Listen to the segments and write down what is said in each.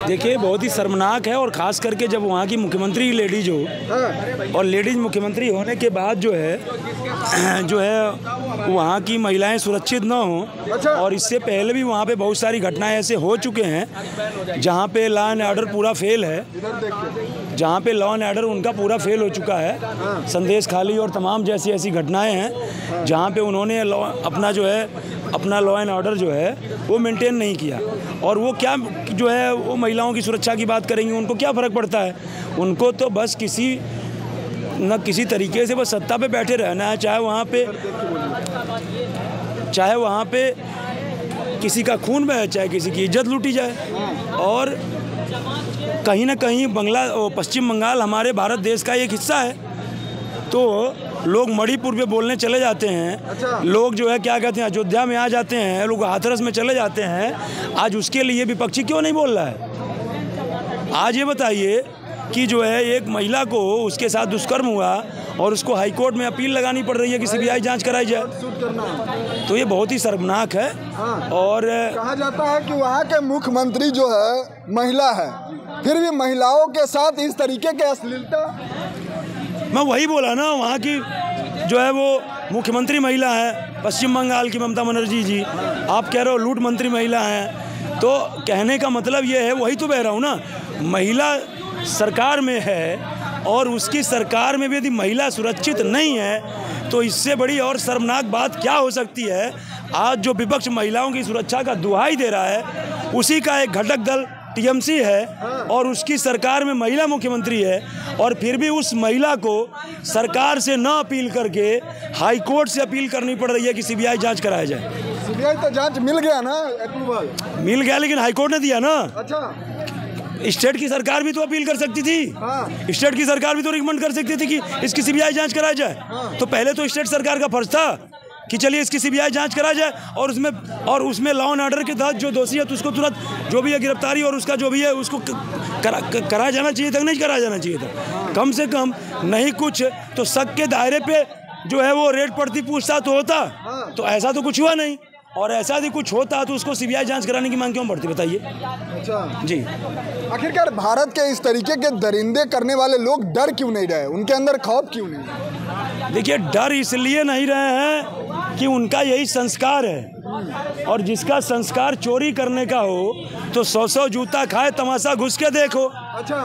देखिए बहुत ही शर्मनाक है, और ख़ास करके जब वहाँ की मुख्यमंत्री लेडीज हो और लेडीज मुख्यमंत्री होने के बाद जो है वहाँ की महिलाएं सुरक्षित न हों। और इससे पहले भी वहाँ पे बहुत सारी घटनाएं ऐसे हो चुके हैं जहाँ पे लॉ एंड ऑर्डर पूरा फेल है, जहाँ पे लॉ एंड ऑर्डर उनका पूरा फेल हो चुका है। संदेश खाली और तमाम जैसी ऐसी घटनाएं हैं जहाँ पे उन्होंने अपना लॉ एंड ऑर्डर जो है वो मेंटेन नहीं किया। और वो क्या जो है वो महिलाओं की सुरक्षा की बात करेंगी, उनको क्या फ़र्क पड़ता है? उनको तो बस किसी तरीके से बस सत्ता पे बैठे रहना है, चाहे वहाँ पे किसी का खून बहे, चाहे किसी की इज्जत लूटी जाए। और कहीं ना कहीं पश्चिम बंगाल हमारे भारत देश का एक हिस्सा है, तो लोग मणिपुर पे बोलने चले जाते हैं, लोग जो है क्या कहते हैं अयोध्या में आ जाते हैं, लोग हाथरस में चले जाते हैं। आज उसके लिए विपक्षी क्यों नहीं बोल रहा है? आज ये बताइए कि जो है एक महिला को उसके साथ दुष्कर्म हुआ और उसको हाईकोर्ट में अपील लगानी पड़ रही है कि सीबीआई जांच कराई जाए, तो ये बहुत ही शर्मनाक है। और कहा जाता है कि वहाँ के मुख्यमंत्री जो है महिला है, फिर भी महिलाओं के साथ इस तरीके के अश्लीलता। मैं वही बोला ना, वहाँ की जो है वो मुख्यमंत्री महिला है, पश्चिम बंगाल की ममता बनर्जी जी। आप कह रहे हो लूट मंत्री महिला हैं, तो कहने का मतलब ये है, वही तो कह रहा हूँ ना, महिला सरकार में है और उसकी सरकार में भी यदि महिला सुरक्षित नहीं है तो इससे बड़ी और शर्मनाक बात क्या हो सकती है? आज जो विपक्ष महिलाओं की सुरक्षा का दुहाई दे रहा है, उसी का एक घटक दल टीएमसी है और उसकी सरकार में महिला मुख्यमंत्री है, और फिर भी उस महिला को सरकार से न अपील करके हाई कोर्ट से अपील करनी पड़ रही है कि सीबीआई जांच कराया जाए। सीबीआई तो जांच मिल गया ना, अप्रूवल मिल गया, लेकिन हाई कोर्ट ने दिया ना। अच्छा, स्टेट की सरकार भी तो अपील कर सकती थी। स्टेट की सरकार भी तो रिकमेंड कर सकती थी कि इसकी सीबीआई जांच कराया जाए। तो पहले तो स्टेट सरकार का फर्ज था कि चलिए इसकी सीबीआई जांच कराया जाए, और उसमें लॉ एंड ऑर्डर के तहत जो दोषी है तो उसको तुरंत जो भी है गिरफ्तारी और उसका जो भी है उसको कराया जाना चाहिए था, नहीं कराया जाना चाहिए था? कम से कम नहीं कुछ तो शक के दायरे पे जो है वो रेड पड़ती, पूछताछ तो होता। तो ऐसा तो कुछ हुआ नहीं, और ऐसा यदि कुछ होता तो उसको सीबीआई जांच कराने की मांग क्यों पड़ती, बताइए? अच्छा जी, आखिरकार भारत के इस तरीके के दरिंदे करने वाले लोग डर क्यों नहीं रहे? उनके अंदर खौफ क्यों नहीं? देखिए, डर इसलिए नहीं रहे हैं कि उनका यही संस्कार है, और जिसका संस्कार चोरी करने का हो तो 100 जूता खाए, तमाशा घुस के देखो। अच्छा,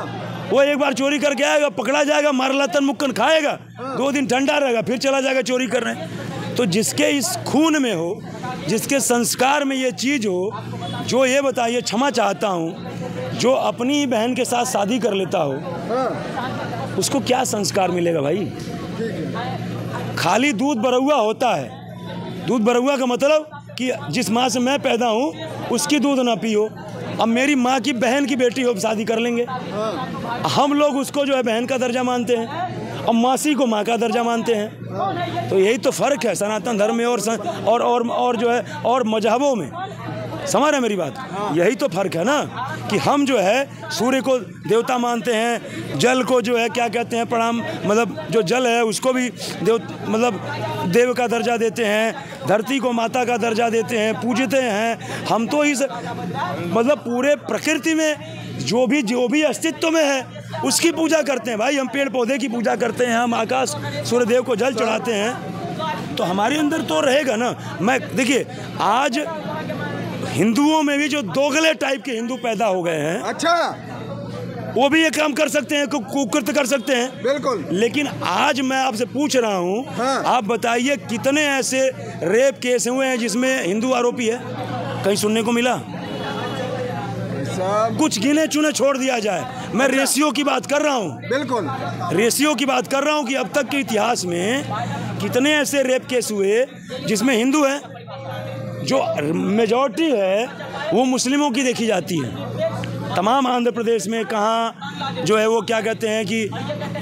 वो एक बार चोरी करके आएगा, पकड़ा जाएगा, मारला तन मुक्कन खाएगा, 2 दिन ठंडा रहेगा, फिर चला जाएगा चोरी करने। तो जिसके इस खून में हो, जिसके संस्कार में ये चीज़ हो, जो ये बताइए, क्षमा चाहता हूँ, जो अपनी ही बहन के साथ शादी कर लेता हो, उसको क्या संस्कार मिलेगा भाई? खाली दूध बरौआ होता है। दूध बरौआ का मतलब कि जिस माँ से मैं पैदा हूँ उसकी दूध ना पियो। अब मेरी माँ की बहन की बेटी हो, शादी कर लेंगे, हम लोग उसको जो है बहन का दर्जा मानते हैं, अब मासी को माँ का दर्जा मानते हैं। तो यही तो फ़र्क है सनातन धर्म में और जो है और मजहबों में। समझ रहे मेरी बात? यही तो फ़र्क है ना, कि हम जो है सूर्य को देवता मानते हैं, जल को जो है क्या कहते हैं प्रणाम, मतलब जो जल है उसको भी देव का दर्जा देते हैं, धरती को माता का दर्जा देते हैं, पूजते हैं। हम तो इस पूरे प्रकृति में जो भी अस्तित्व में है उसकी पूजा करते हैं भाई। हम पेड़ पौधे की पूजा करते हैं, हम आकाश सूर्यदेव को जल चढ़ाते हैं, तो हमारे अंदर तो रहेगा ना। देखिए, आज हिंदुओं में भी जो दोगले टाइप के हिंदू पैदा हो गए हैं, अच्छा, वो भी ये काम कर सकते हैं, कुकृत्य कर सकते हैं, बिल्कुल। लेकिन आज मैं आपसे पूछ रहा हूँ, आप बताइए कितने ऐसे रेप केस हुए हैं जिसमें हिंदू आरोपी है? कहीं सुनने को मिला? कुछ गिने चुने छोड़ दिया जाए। मैं रेशियो की बात कर रहा हूँ, बिल्कुल रेशियो की बात कर रहा हूँ कि अब तक के इतिहास में कितने ऐसे रेप केस हुए जिसमें हिंदू है। जो मेजॉरिटी है वो मुस्लिमों की देखी जाती है। तमाम आंध्र प्रदेश में कहाँ जो है वो क्या कहते हैं कि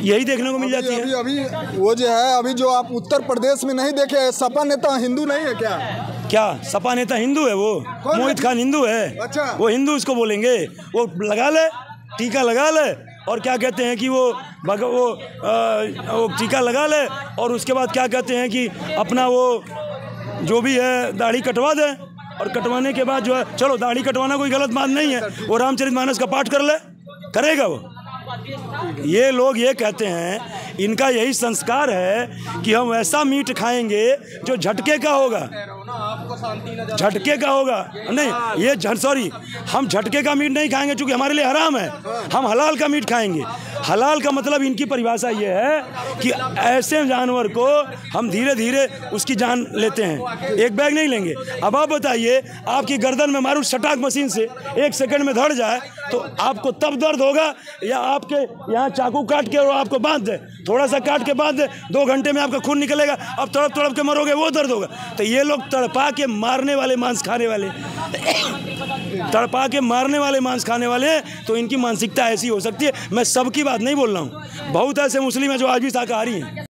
यही देखने को मिल जाती है। अभी वो जो है, अभी जो आप उत्तर प्रदेश में नहीं देखे, सपा नेता हिंदू नहीं है क्या? क्या सपा नेता हिंदू है? वो मोहित खान हिंदू है। अच्छा, वो हिंदू उसको बोलेंगे? वो लगा ले, टीका लगा ले, और क्या कहते हैं कि वो टीका लगा ले, और उसके बाद क्या कहते हैं कि अपना वो जो भी है दाढ़ी कटवा दे, और कटवाने के बाद जो है, चलो दाढ़ी कटवाना कोई गलत बात नहीं है, वो रामचरितमानस का पाठ कर ले, करेगा वो। ये लोग ये कहते हैं, इनका यही संस्कार है कि हम ऐसा मीट खाएंगे जो झटके का होगा, झटके का होगा नहीं, ये सॉरी, हम झटके का मीट नहीं खाएंगे क्योंकि हमारे लिए हराम है, हम हलाल का मीट खाएंगे। हलाल का मतलब इनकी परिभाषा ये है कि ऐसे जानवर को हम धीरे धीरे उसकी जान लेते हैं, एक बैग नहीं लेंगे। अब आप बताइए, आपकी गर्दन में मारूं सटाक मशीन से, 1 सेकंड में धड़ जाए तो आपको तब दर्द होगा, या आपके यहाँ चाकू काट के और आपको बांध दे, थोड़ा सा काट के बांध दे, 2 घंटे में आपका खून निकलेगा, अब तड़प तड़प के मरोगे, वो दर्द होगा। तो ये लोग तड़पा के मारने वाले मांस खाने वाले तड़पा के मारने वाले मांस खाने वाले हैं, तो इनकी मानसिकता ऐसी हो सकती है। मैं सबकी बात नहीं बोल रहा हूँ, बहुत ऐसे मुस्लिम हैं जो आज भी शाकाहारी हैं।